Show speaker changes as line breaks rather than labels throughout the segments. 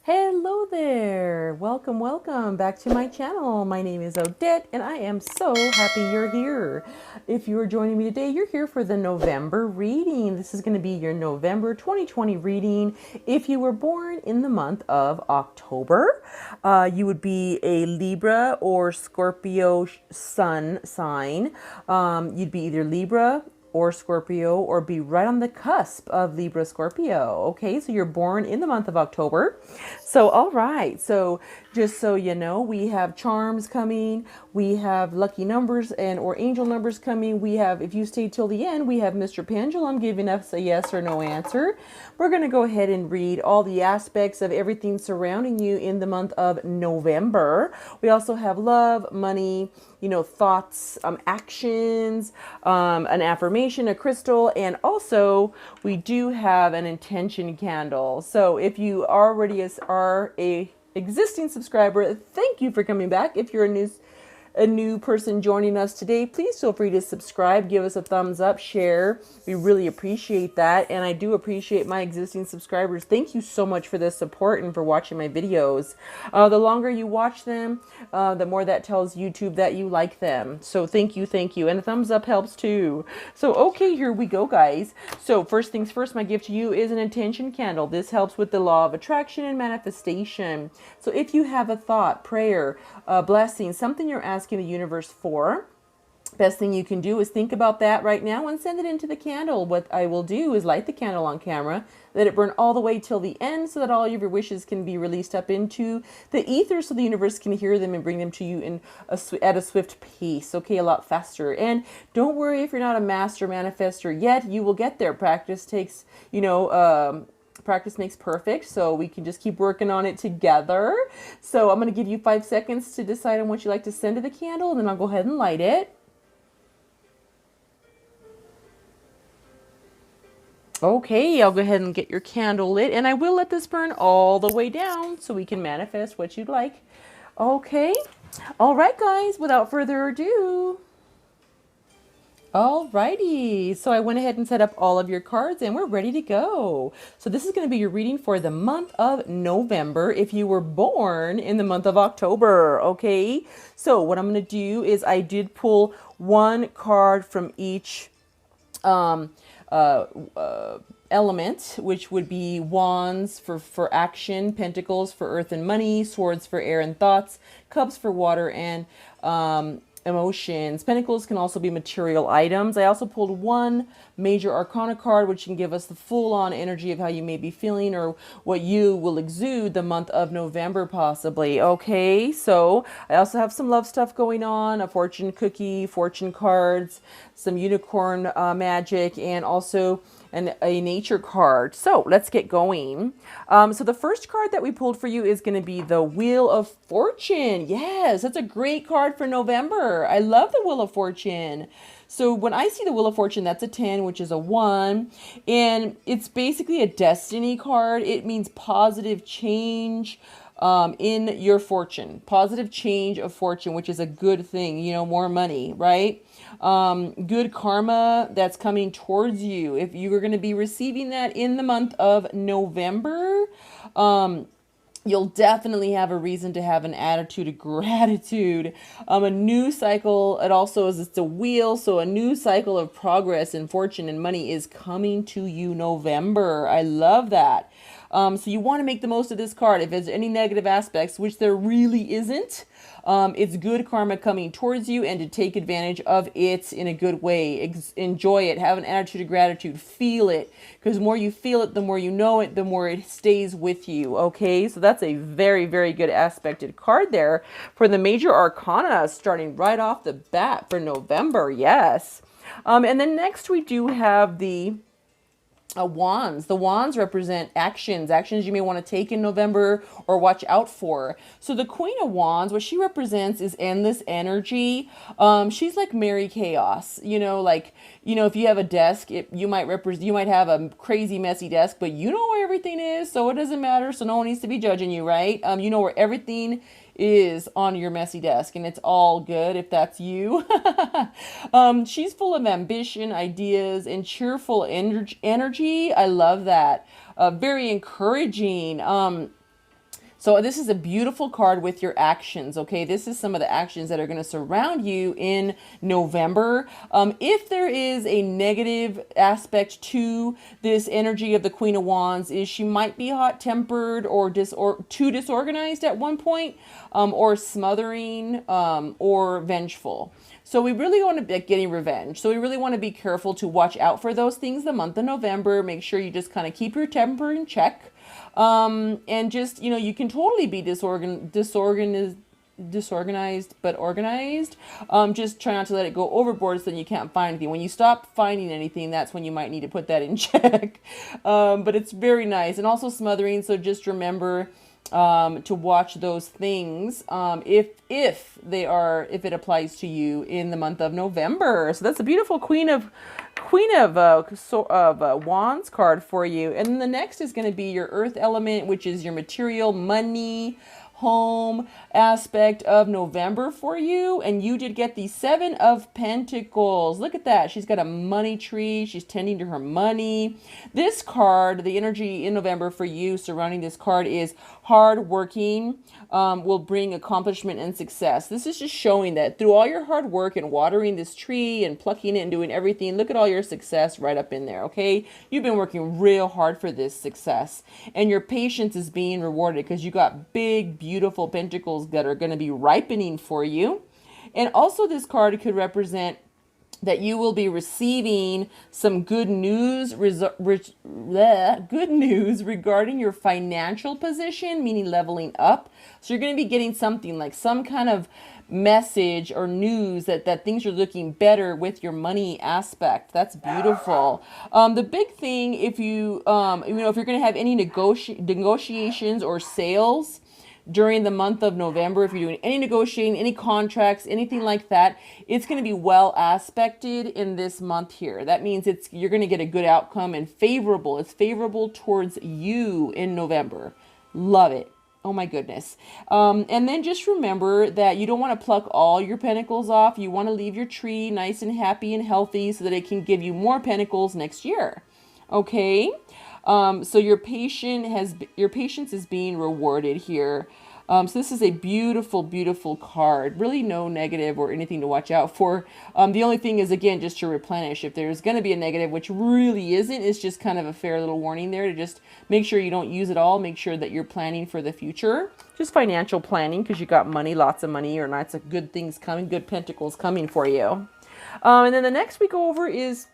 Hello there! Welcome back to my channel. My name is Odette and I am so happy you're here. If you are joining me today, you're here for the November reading. This is going to be your November 2020 reading. If you were born in the month of October, you would be a Libra or Scorpio sun sign. You'd be either Libra or Scorpio, or be right on the cusp of Libra Scorpio. Okay, so you're born in the month of October. So, all right. So, just so you know, we have charms coming, we have lucky numbers and or angel numbers coming. We have, if you stay till the end, we have Mr. Pendulum giving us a yes or no answer. We're going to go ahead and read all the aspects of everything surrounding you in the month of November. We also have love, money, thoughts, actions, an affirmation, a crystal, and also we do have an intention candle. So if you already are a existing subscriber, thank you for coming back. If you're a new person joining us today, please feel free to subscribe, give us a thumbs up, share. We really appreciate that. And I do appreciate my existing subscribers. Thank you so much for the support and for watching my videos. The longer you watch them, the more that tells YouTube that you like them. So thank you. And a thumbs up helps too. So, okay, here we go, guys. So first things first, my gift to you is an intention candle. This helps with the law of attraction and manifestation. So if you have a thought, prayer, a blessing, something you're asking the universe for, best thing you can do is think about that right now and send it into the candle. What I will do is light the candle on camera, let it burn all the way till the end so that all of your wishes can be released up into the ether so the universe can hear them and bring them to you at a swift pace, okay, a lot faster. And don't worry if you're not a master manifester yet, you will get there. Practice makes perfect, so we can just keep working on it together. So I'm going to give you 5 seconds to decide on what you like to send to the candle, and then I'll go ahead and light it. Okay, I'll go ahead and get your candle lit, and I will let this burn all the way down so we can manifest what you'd like. Okay, all right, guys, without further ado. Alrighty, so I went ahead and set up all of your cards and we're ready to go. So this is going to be your reading for the month of November if you were born in the month of October, okay? So what I'm going to do is I did pull one card from each element, which would be wands for action, pentacles for earth and money, swords for air and thoughts, cups for water and emotions. Pentacles can also be material items. I also pulled one major arcana card, which can give us the full-on energy of how you may be feeling or what you will exude the month of November possibly. Okay, so I also have some love stuff going on, a fortune cookie, fortune cards, some unicorn magic, and also a nature card. So let's get going. So the first card that we pulled for you is going to be the Wheel of Fortune. Yes, that's a great card for November. I love the Wheel of Fortune. So when I see the Wheel of Fortune, that's a 10, which is a 1. And it's basically a destiny card. It means positive change in your fortune. Positive change of fortune, which is a good thing. More money, right? Good karma that's coming towards you. If you are going to be receiving that in the month of November, you'll definitely have a reason to have an attitude of gratitude. A new cycle, it's a wheel, so a new cycle of progress and fortune and money is coming to you November. I love that. So you want to make the most of this card. If there's any negative aspects, which there really isn't, it's good karma coming towards you, and to take advantage of it in a good way. Enjoy it. Have an attitude of gratitude. Feel it. Because the more you feel it, the more you know it, the more it stays with you. Okay, so that's a very, very good aspected card there for the major arcana starting right off the bat for November. Yes. And then next we do have the wands. The wands represent actions you may want to take in November or watch out for. So the Queen of Wands, what she represents is endless energy. She's like Mary Chaos, if you have a desk, you might have a crazy messy desk, but you know where everything is, so it doesn't matter. So no one needs to be judging you, right? You know where everything is on your messy desk, and it's all good if that's you. She's full of ambition, ideas, and cheerful energy. I love that. Very encouraging. So this is a beautiful card with your actions, okay? This is some of the actions that are going to surround you in November. If there is a negative aspect to this energy of the Queen of Wands, is she might be hot-tempered or too disorganized at one point, or smothering, or vengeful. So we really want to be getting revenge. So we really want to be careful to watch out for those things the month of November. Make sure you just kind of keep your temper in check. And just, you know, you can totally be disorganized but organized. Just try not to let it go overboard so then you can't find anything. When you stop finding anything, that's when you might need to put that in check. But it's very nice. And also smothering, so just remember to watch those things if it applies to you in the month of November. So that's a beautiful Queen of Wands card for you. And then the next is going to be your Earth element, which is your material, money, home aspect of November for you. And you did get the Seven of Pentacles. Look at that. She's got a money tree. She's tending to her money. This card, the energy in November for you surrounding this card is hard working, will bring accomplishment and success. This is just showing that through all your hard work and watering this tree and plucking it and doing everything, look at all your success right up in there, okay? You've been working real hard for this success, and your patience is being rewarded because you got big, beautiful pentacles that are going to be ripening for you. And also this card could represent that you will be receiving some good news regarding your financial position, meaning leveling up. So you're going to be getting something like some kind of message or news that things are looking better with your money aspect. That's beautiful. The big thing, if you if you're going to have any negotiations or sales during the month of November, if you're doing any negotiating, any contracts, anything like that, it's going to be well aspected in this month here. That means you're going to get a good outcome and favorable. It's favorable towards you in November. Love it. Oh my goodness. And then just remember that you don't want to pluck all your pentacles off. You want to leave your tree nice and happy and healthy so that it can give you more pentacles next year. Okay? So your patience is being rewarded here. So this is a beautiful, beautiful card. Really no negative or anything to watch out for. The only thing is, again, just to replenish. If there's going to be a negative, which really isn't, it's just kind of a fair little warning there to just make sure you don't use it all. Make sure that you're planning for the future. Just financial planning, because you got money, lots of money, or lots of good things coming, good pentacles coming for you. And then the next we go over is,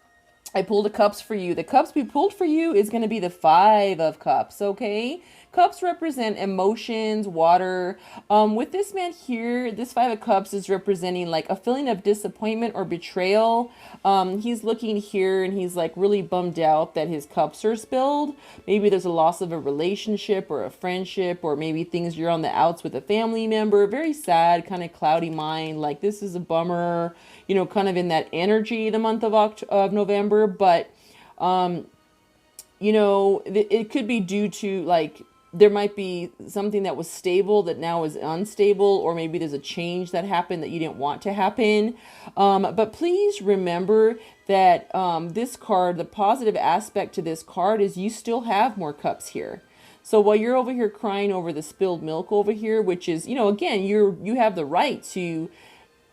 I pulled the cups for you. The cups we pulled for you is going to be the Five of Cups, okay? Cups represent emotions, water. With this man here, this Five of Cups is representing like a feeling of disappointment or betrayal. He's looking here and he's like really bummed out that his cups are spilled. Maybe there's a loss of a relationship or a friendship, or maybe things you're on the outs with a family member. Very sad, kind of cloudy mind. Like, this is a bummer, you know, kind of in that energy the month of November. But, you know, it could be due to, like, there might be something that was stable that now is unstable, or maybe there's a change that happened that you didn't want to happen. But please remember that this card, the positive aspect to this card is you still have more cups here. So while you're over here crying over the spilled milk over here, which is, you know, again, you have the right to,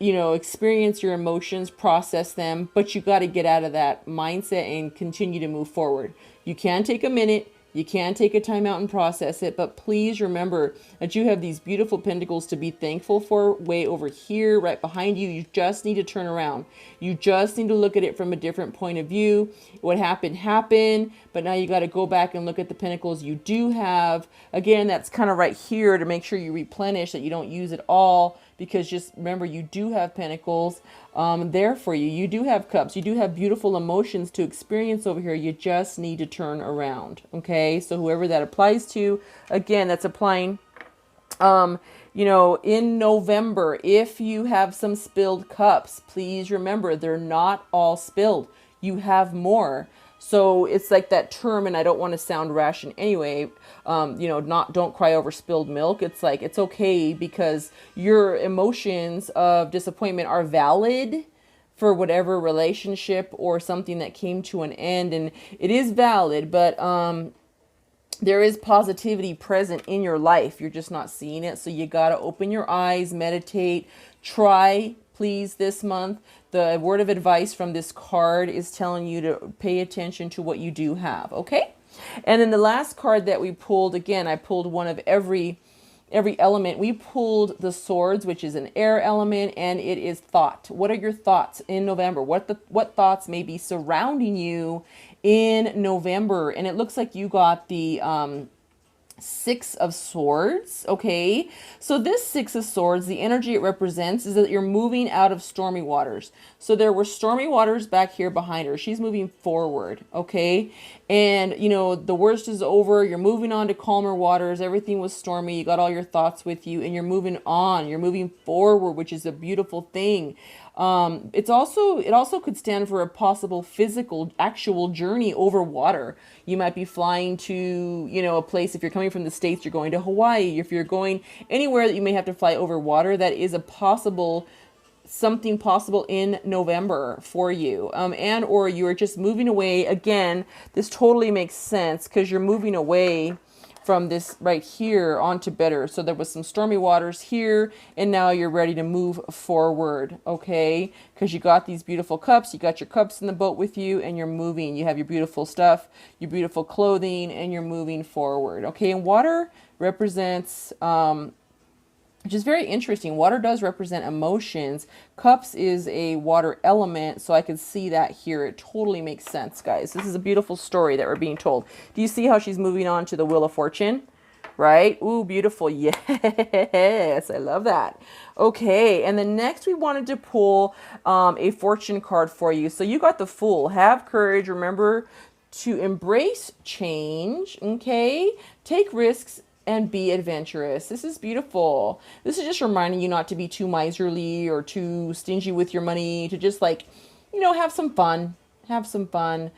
you know, experience your emotions, process them, but you got to get out of that mindset and continue to move forward. You can take a minute. You can take a time out and process it, but please remember that you have these beautiful pentacles to be thankful for way over here, right behind you. You just need to turn around. You just need to look at it from a different point of view. What happened, happened, but now you got to go back and look at the pentacles you do have. Again, that's kind of right here to make sure you replenish, that you don't use it all, because just remember, you do have pentacles there for you. You do have cups. You do have beautiful emotions to experience over here. You just need to turn around. Okay, so whoever that applies to, again, that's applying, you know, in November. If you have some spilled cups, please remember they're not all spilled. You have more. So it's like that term, and I don't want to sound rash in any way, you know, don't cry over spilled milk. It's like, it's okay, because your emotions of disappointment are valid for whatever relationship or something that came to an end, and it is valid, but there is positivity present in your life. You're just not seeing it. So you got to open your eyes, meditate, try, please, this month. The word of advice from this card is telling you to pay attention to what you do have. Okay. And then the last card that we pulled, again, I pulled one of every element. We pulled the swords, which is an air element, and it is thought. What are your thoughts in November? What thoughts may be surrounding you in November? And it looks like you got the Six of Swords. Okay, so this Six of Swords, the energy it represents is that you're moving out of stormy waters. So there were stormy waters back here behind her. She's moving forward. Okay, and you know, the worst is over. You're moving on to calmer waters. Everything was stormy. You got all your thoughts with you, and you're moving on. You're moving forward, which is a beautiful thing. It also could stand for a possible physical, actual journey over water. You might be flying to, you know, a place. If you're coming from the States, you're going to Hawaii. If you're going anywhere that you may have to fly over water, that is a possible, something possible in November for you. And or you are just moving away. Again, this totally makes sense because you're moving away from this right here onto better. So there was some stormy waters here, and now you're ready to move forward. Okay, because you got these beautiful cups. You got your cups in the boat with you, and you're moving. You have your beautiful stuff, your beautiful clothing, and you're moving forward. Okay, and water represents which is very interesting. Water does represent emotions. Cups is a water element, so I can see that here. It totally makes sense, guys. This is a beautiful story that we're being told. Do you see how she's moving on to the Wheel of Fortune? Right? Ooh, beautiful. Yes, I love that. Okay, and then next we wanted to pull a fortune card for you. So you got the Fool. Have courage. Remember to embrace change. Okay? Take risks and be adventurous. This is beautiful. This is just reminding you not to be too miserly or too stingy with your money, to just, like, you know, have some fun. Have some fun.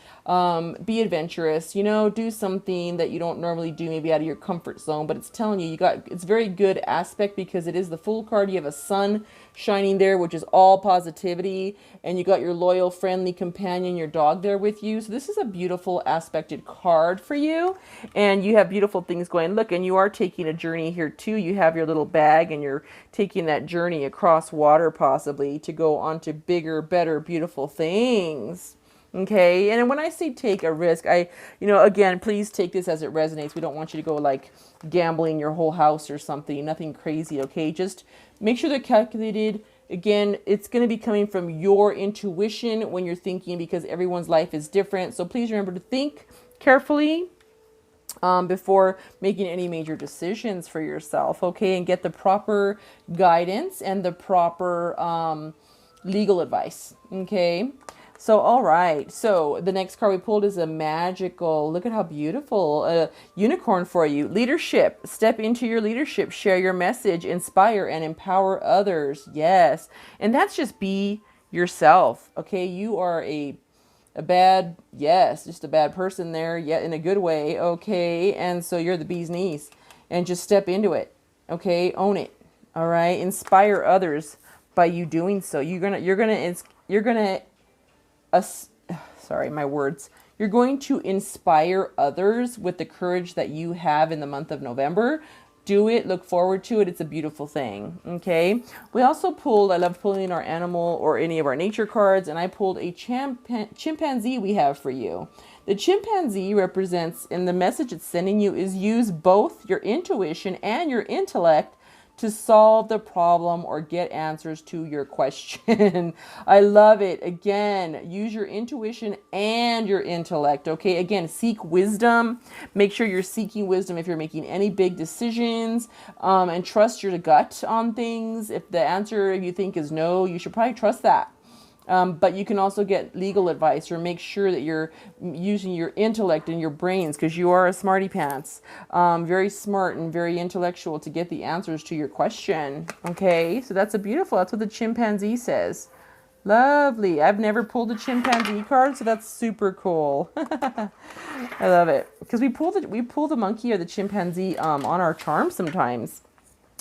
Be adventurous. You know, do something that you don't normally do, maybe out of your comfort zone. But it's telling you, it's very good aspect because it is the Fool card. You have a sun shining there, which is all positivity, and you got your loyal, friendly companion, your dog, there with you. So this is a beautiful aspected card for you, and you have beautiful things going. Look, and you are taking a journey here too. You have your little bag, and you're taking that journey across water, possibly to go on to bigger, better, beautiful things. Okay, and when I say take a risk, again, please take this as it resonates. We don't want you to go like gambling your whole house or something, nothing crazy, okay? Just make sure they're calculated. Again, it's going to be coming from your intuition when you're thinking, because everyone's life is different. So please remember to think carefully before making any major decisions for yourself, okay? And get the proper guidance and the proper legal advice, okay? So, all right. So the next card we pulled is a magical, look at how beautiful, unicorn for you. Leadership. Step into your leadership. Share your message. Inspire and empower others. Yes. And that's just be yourself. Okay. You are just a bad person there, yet in a good way. Okay. And so you're the bee's knees, and just step into it. Okay. Own it. All right. Inspire others by you doing so. You're going to You're going to inspire others with the courage that you have in the month of November. Do it. Look forward to it. It's a beautiful thing. Okay. We also pulled, I love pulling our animal or any of our nature cards, and I pulled a chimpanzee we have for you. The chimpanzee represents, and the message it's sending you is, use both your intuition and your intellect to solve the problem or get answers to your question. I love it. Again, use your intuition and your intellect. Okay. Again, seek wisdom. Make sure you're seeking wisdom if you're making any big decisions, and trust your gut on things. If the answer you think is no, you should probably trust that. But you can also get legal advice, or make sure that you're using your intellect and your brains, because you are a smarty pants, very smart and very intellectual, to get the answers to your question. Okay, so that's what the chimpanzee says. Lovely. I've never pulled a chimpanzee card, so that's super cool. I love it, because we pull the monkey or the chimpanzee on our charms sometimes.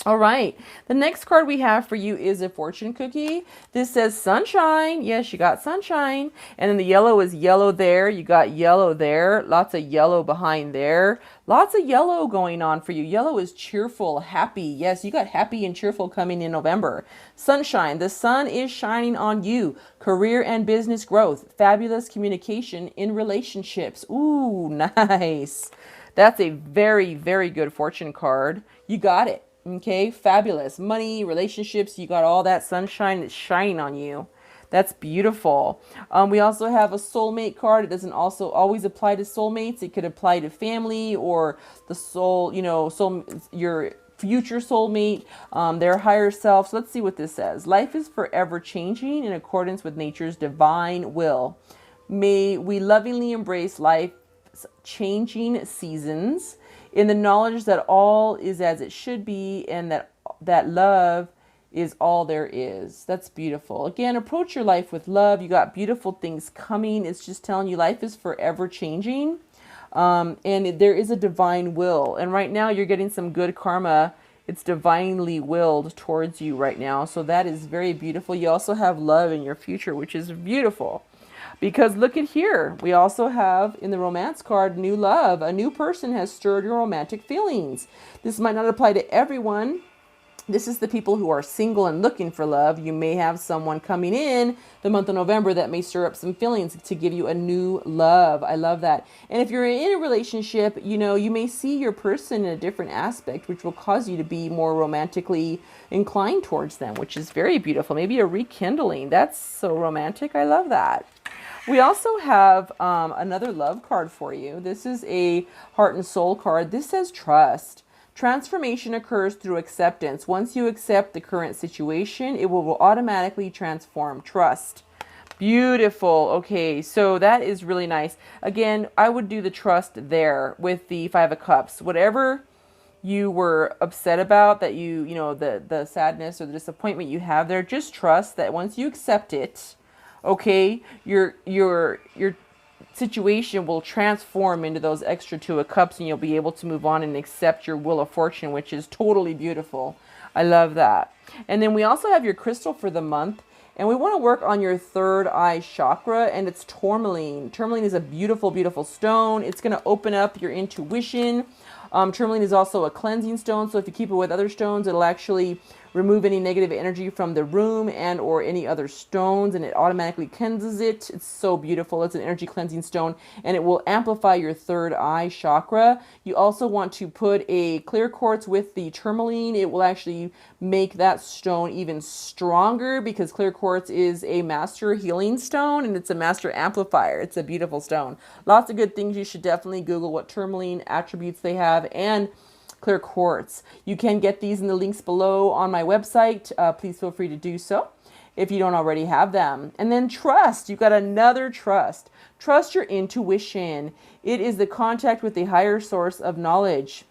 All right. The next card we have for you is a fortune cookie. This says sunshine. Yes, you got sunshine. And then the yellow is yellow there. You got yellow there. Lots of yellow behind there. Lots of yellow going on for you. Yellow is cheerful, happy. Yes, you got happy and cheerful coming in November. Sunshine. The sun is shining on you. Career and business growth. Fabulous communication in relationships. Ooh, nice. That's a very, very good fortune card. You got it. Okay, fabulous. Money, relationships, you got all that sunshine that's shining on you. That's beautiful. We also have a soulmate card. It doesn't also always apply to soulmates. It could apply to family or the soul, your future soulmate, their higher self. So let's see what this says. Life is forever changing in accordance with nature's divine will. May we lovingly embrace life's changing seasons in the knowledge that all is as it should be and that love is all there is. That's beautiful. Again, approach your life with love. You got beautiful things coming. It's just telling you life is forever changing. And there is a divine will. And right now you're getting some good karma. It's divinely willed towards you right now. So that is very beautiful. You also have love in your future, which is beautiful. Because look at here, we also have in the romance card, new love. A new person has stirred your romantic feelings. This might not apply to everyone. This is the people who are single and looking for love. You may have someone coming in the month of November that may stir up some feelings to give you a new love. I love that. And if you're in a relationship, you may see your person in a different aspect, which will cause you to be more romantically inclined towards them, which is very beautiful. Maybe a rekindling. That's so romantic. I love that. We also have another love card for you. This is a heart and soul card. This says trust. Transformation occurs through acceptance. Once you accept the current situation, it will automatically transform. Trust. Beautiful. Okay, so that is really nice. Again, I would do the trust there with the Five of Cups. Whatever you were upset about, that the sadness or the disappointment you have there, just trust that once you accept it, okay, your situation will transform into those extra Two of Cups, and you'll be able to move on and accept your Wheel of Fortune, which is totally beautiful. I love that. And then we also have your crystal for the month, and we want to work on your third eye chakra, and it's tourmaline. Tourmaline is a beautiful, beautiful stone. It's going to open up your intuition. Tourmaline is also a cleansing stone, so if you keep it with other stones, it'll actually remove any negative energy from the room and or any other stones, and it automatically cleanses it. It's so beautiful. It's an energy cleansing stone, and it will amplify your third eye chakra. You also want to put a clear quartz with the tourmaline. It will actually make that stone even stronger, because clear quartz is a master healing stone and it's a master amplifier. It's a beautiful stone. Lots of good things. You should definitely Google what tourmaline attributes they have and clear quartz. You can get these in the links below on my website. Please feel free to do so if you don't already have them. And then trust. You've got another trust. Trust your intuition. It is the contact with the higher source of knowledge.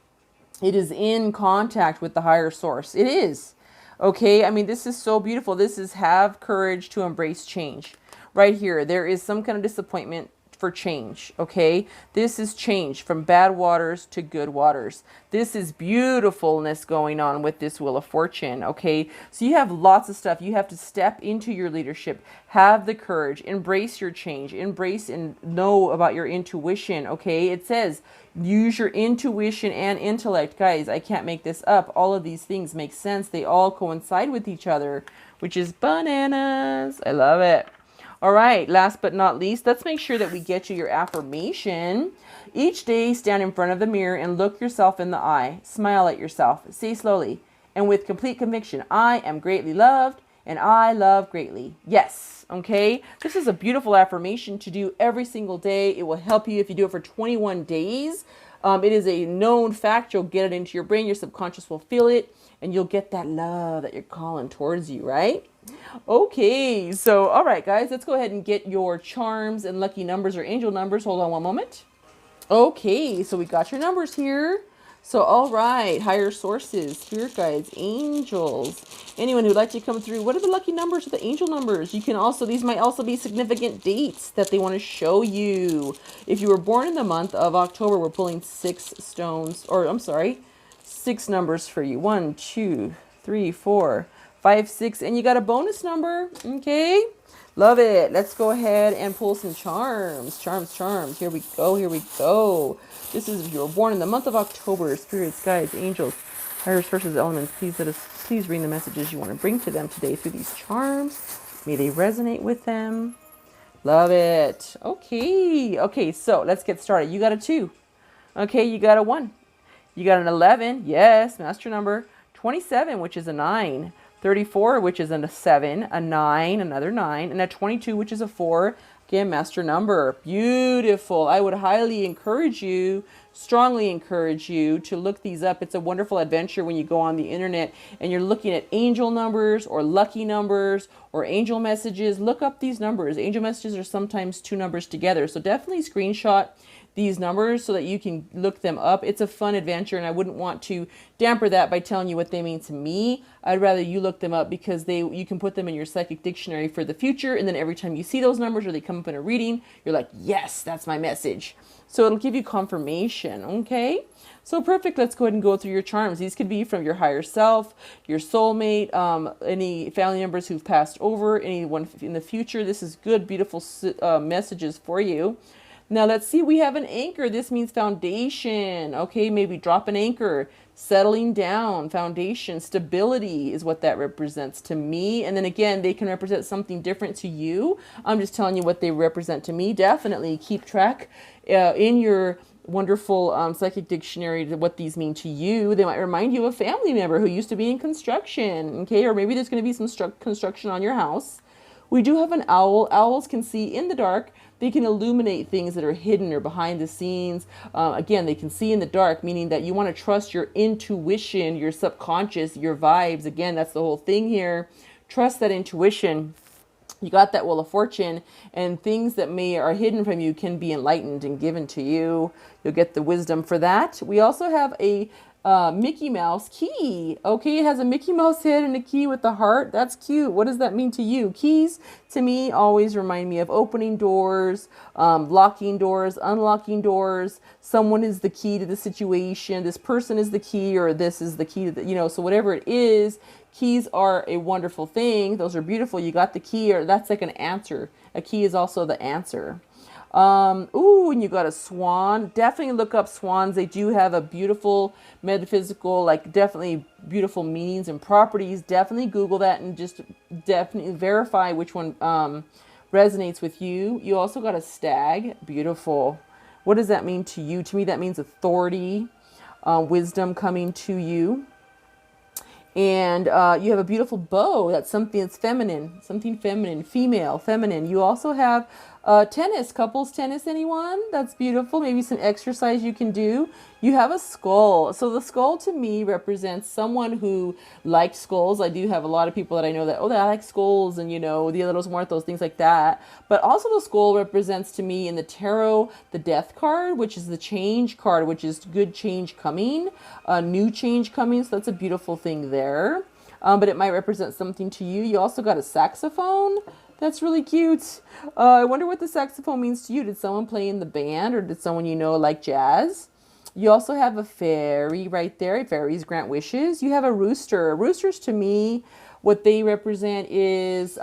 It is in contact with the higher source. It is. Okay, I mean, this is so beautiful. This is have courage to embrace change. Right here, there is some kind of disappointment for change. Okay, this is change from bad waters to good waters. This is beautifulness going on with this Wheel of Fortune. Okay, so you have lots of stuff. You have to step into your leadership, have the courage, embrace your change, embrace and know about your intuition. Okay, it says use your intuition and intellect. Guys, I can't make this up. All of these things make sense. They all coincide with each other, which is bananas. I love it. All right, last but not least, let's make sure that we get you your affirmation. Each day, stand in front of the mirror and look yourself in the eye. Smile at yourself. Say slowly and with complete conviction, I am greatly loved and I love greatly. Yes, okay? This is a beautiful affirmation to do every single day. It will help you if you do it for 21 days. It is a known fact. You'll get it into your brain. Your subconscious will feel it, and you'll get that love that you're calling towards you, right? Okay, so all right, guys, let's go ahead and get your charms and lucky numbers or angel numbers. Hold on one moment. Okay, so we got your numbers here. So all right, higher sources here, guys, angels, anyone who'd like to come through, what are the lucky numbers or the angel numbers? You can also, these might also be significant dates that they want to show you. If you were born in the month of October, we're pulling 6 stones, or I'm sorry, 6 numbers for you. 1, 2, 3, 4, 5, 6. And you got a bonus number. Okay. Love it. Let's go ahead and pull some charms. Charms, charms. Here we go. Here we go. This is if you were born in the month of October. Spirits, guides, angels, higher sources, elements. Please read the messages you want to bring to them today through these charms. May they resonate with them. Love it. Okay. Okay, so let's get started. You got a 2. Okay, you got a 1. You got an 11. Yes, master number. 27, which is a 9. 34, which is a 7, a 9, another 9, and a 22, which is a 4. Again, master number. Beautiful. I would highly encourage you, strongly encourage you to look these up. It's a wonderful adventure when you go on the internet and you're looking at angel numbers or lucky numbers or angel messages. Look up these numbers. Angel messages are sometimes 2 numbers together. So definitely screenshot these numbers so that you can look them up. It's a fun adventure, and I wouldn't want to damper that by telling you what they mean to me. I'd rather you look them up because you can put them in your psychic dictionary for the future, and then every time you see those numbers or they come up in a reading, you're like, yes, that's my message. So it'll give you confirmation. Okay, so perfect. Let's go ahead and go through your charms. These could be from your higher self, your soulmate, any family members who've passed over, anyone in the future. This is good, beautiful messages for you. Now let's see, we have an anchor. This means foundation. Okay, maybe drop an anchor, settling down, foundation, stability is what that represents to me. And then again, they can represent something different to you. I'm just telling you what they represent to me. Definitely keep track in your wonderful psychic dictionary to what these mean to you. They might remind you of a family member who used to be in construction. Okay, or maybe there's going to be some construction on your house. We do have an owl. Owls can see in the dark. They can illuminate things that are hidden or behind the scenes. Again, they can see in the dark, meaning that you want to trust your intuition, your subconscious, your vibes. Again, that's the whole thing here. Trust that intuition. You got that Wheel of Fortune, and things that are hidden from you can be enlightened and given to you. You'll get the wisdom for that. We also have a Mickey Mouse key. Okay, it has a Mickey Mouse head and a key with the heart. That's cute. What does that mean to you? Keys to me always remind me of opening doors, locking doors, unlocking doors. Someone is the key to the situation. This person is the key, or this is the key to the, so whatever it is, keys are a wonderful thing. Those are beautiful. You got the key, or that's like an answer. A key is also the answer. Ooh, and you got a swan. Definitely look up swans. They do have a beautiful metaphysical, like definitely beautiful meanings and properties. Definitely Google that and just definitely verify which one resonates with you. You also got a stag. Beautiful. What does that mean to you? To me, that means authority, wisdom coming to you. And you have a beautiful bow. That's something that's feminine, female, feminine. You also have tennis, couples tennis, anyone? That's beautiful. Maybe some exercise you can do. You have a skull. So the skull to me represents someone who likes skulls. I do have a lot of people that I know that, I like skulls, and the other muertos, things like that. But also the skull represents to me in the tarot, the death card, which is the change card, which is good change coming, new change coming. So that's a beautiful thing there. But it might represent something to you. You also got a saxophone. That's really cute. I wonder what the saxophone means to you. Did someone play in the band, or did someone like jazz? You also have a fairy right there. Fairies grant wishes. You have a rooster. Roosters to me, what they represent is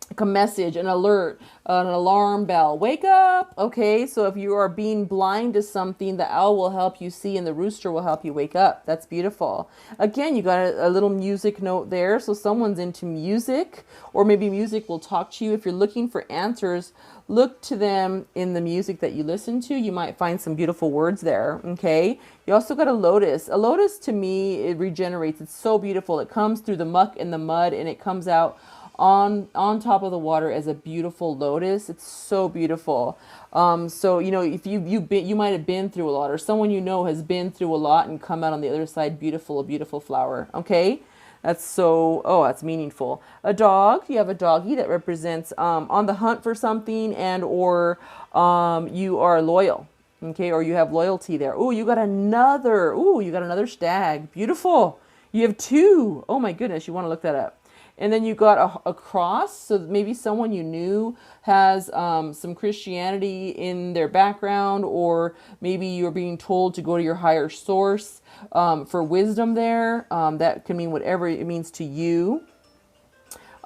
like a message, an alert, an alarm bell. Wake up. Okay, so if you are being blind to something, the owl will help you see and the rooster will help you wake up. That's beautiful. Again, you got a little music note there. So someone's into music, or maybe music will talk to you. If you're looking for answers, look to them in the music that you listen to. You might find some beautiful words there. Okay, you also got a lotus. A lotus to me, it regenerates. It's so beautiful. It comes through the muck and the mud, and it comes out on top of the water as a beautiful lotus. It's so beautiful. So if you might have been through a lot, or someone has been through a lot and come out on the other side beautiful, a beautiful flower. Okay, that's so that's meaningful. A dog. You have a doggy that represents on the hunt for something, and or you are loyal. Okay, or you have loyalty there. You got another stag. Beautiful. You have 2. Oh my goodness, you want to look that up. And then you got a cross. So maybe someone you knew has some Christianity in their background, or maybe you're being told to go to your higher source for wisdom there. That can mean whatever it means to you.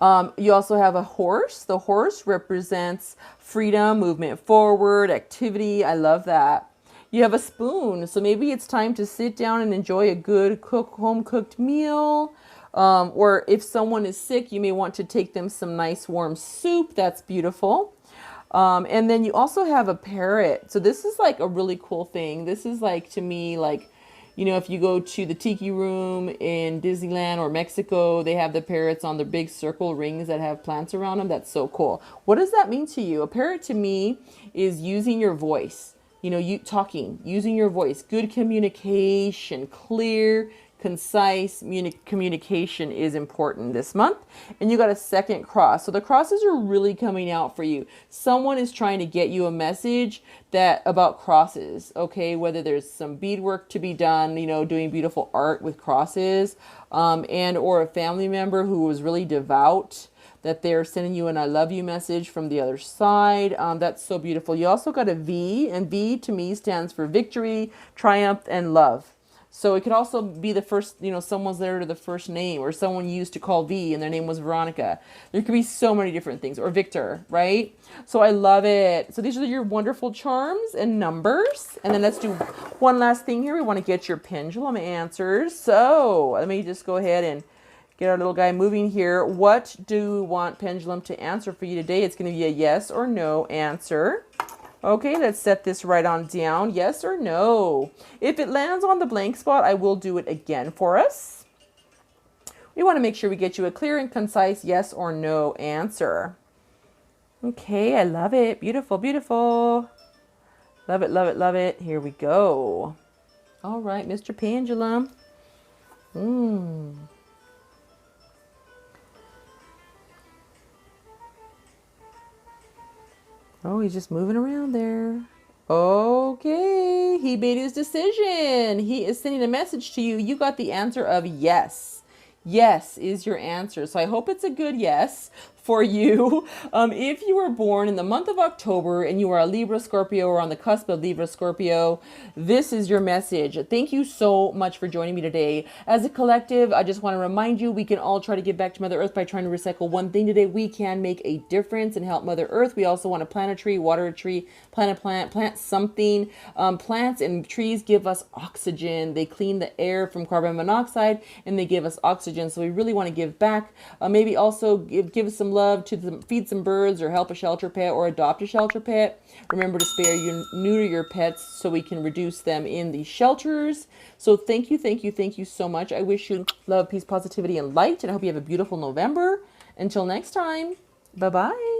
You also have a horse. The horse represents freedom, movement forward, activity. I love that. You have a spoon. So maybe it's time to sit down and enjoy a good home cooked meal. Or if someone is sick, you may want to take them some nice warm soup. That's beautiful. And then you also have a parrot. So this is like a really cool thing. This is like, to me, like, you know, if you go to the Tiki Room in Disneyland or Mexico, they have the parrots on the big circle rings that have plants around them. That's so cool. What does that mean to you? A parrot to me is using your voice. You know, you talking, using your voice, good communication, clear, concise communication is important this month. And you got a second cross. So the crosses are really coming out for you. Someone is trying to get you a message that about crosses, okay? Whether there's some beadwork to be done, you know, doing beautiful art with crosses, and or a family member who was really devout, that they're sending you an I love you message from the other side. That's so beautiful. You also got a V, and V to me stands for victory, triumph, and love. So it could also be the first, you know, someone's there to the first name, or someone you used to call V and their name was Veronica. There could be so many different things, or Victor, right? So I love it. So these are your wonderful charms and numbers. And then let's do one last thing here. We want to get your pendulum answers. So let me just go ahead and get our little guy moving here. What do you want pendulum to answer for you today? It's going to be a yes or no answer. Okay, let's set this right on down. Yes or no? If it lands on the blank spot, I will do it again for us. We want to make sure we get you a clear and concise yes or no answer. Okay, I love it. Beautiful, beautiful. Love it, love it, love it. Here we go. All right, Mr. Pendulum. Oh, he's just moving around there. Okay, he made his decision. He is sending a message to you. You got the answer of yes. Yes is your answer. So I hope it's a good yes for you. If you were born in the month of October and you are a Libra, Scorpio, or on the cusp of Libra, Scorpio, this is your message. Thank you so much for joining me today. As a collective, I just want to remind you, we can all try to give back to Mother Earth by trying to recycle one thing today. We can make a difference and help Mother Earth. We also want to plant a tree, water a tree, plant a plant, plant something. Plants and trees give us oxygen. They clean the air from carbon monoxide and they give us oxygen. So we really want to give back. Maybe also give some love to feed some birds, or help a shelter pet, or adopt a shelter pet. Remember to neuter your pets so we can reduce them in the shelters. So thank you, thank you, thank you so much. I wish you love, peace, positivity, and light, and I hope you have a beautiful November. Until next time, bye-bye.